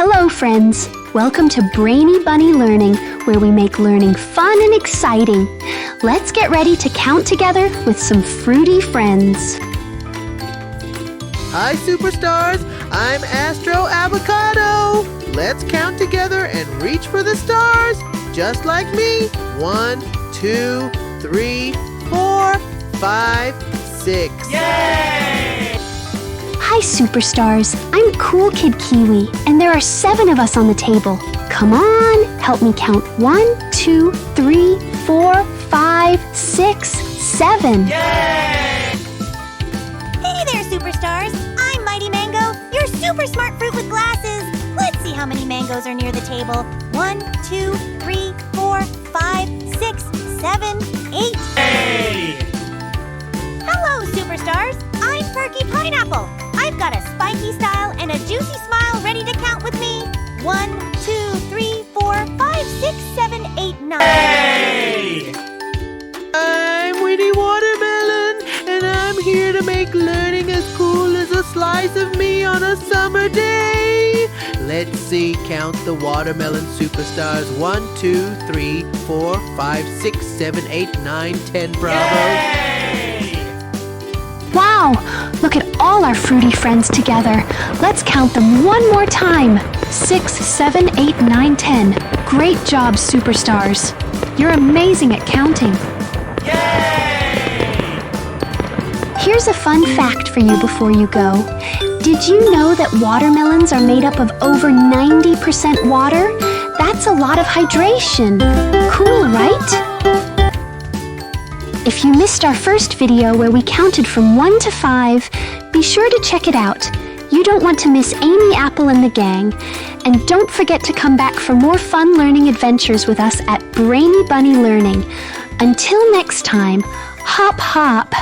Hello, friends. Welcome to Brainy Bunny Learning, where we make learning fun and exciting. Let's get ready to count together with some fruity friends. Hi, superstars. I'm Astro Avocado. Let's count together and reach for the stars, just like me. 1, 2, 3, 4, 5, 6. Yay! Hi, superstars. I'm Cool Kid Kiwi, and there are 7 of us on the table. Come on, help me count. 1, 2, 3, 4, 5, 6, 7. Yay! Hey there, superstars. I'm Mighty Mango, your super smart fruit with glasses. Let's see how many mangoes are near the table. 1, 2, 3, 4, 5, 6, 7, 8. Hey! Hello, superstars. I'm Perky Pineapple. I've got a spiky style and a juicy smile ready to count with me. 1, 2, 3, 4, 5, 6, 7, 8, 9. Hey! I'm Winnie Watermelon, and I'm here to make learning as cool as a slice of me on a summer day. Let's see, count the watermelon superstars. 1, 2, 3, 4, 5, 6, 7, 8, 9, 10. Bravo! Yay! Wow! Look at all our fruity friends together. Let's count them one more time. 6, 7, 8, 9, 10. Great job, superstars. You're amazing at counting. Yay! Here's a fun fact for you before you go. Did you know that watermelons are made up of over 90% water? That's a lot of hydration. Cool, right? If you missed our first video where we counted from 1 to 5, be sure to check it out. You don't want to miss Amy Apple and the gang. And don't forget to come back for more fun learning adventures with us at Brainy Bunny Learning. Until next time, hop hop.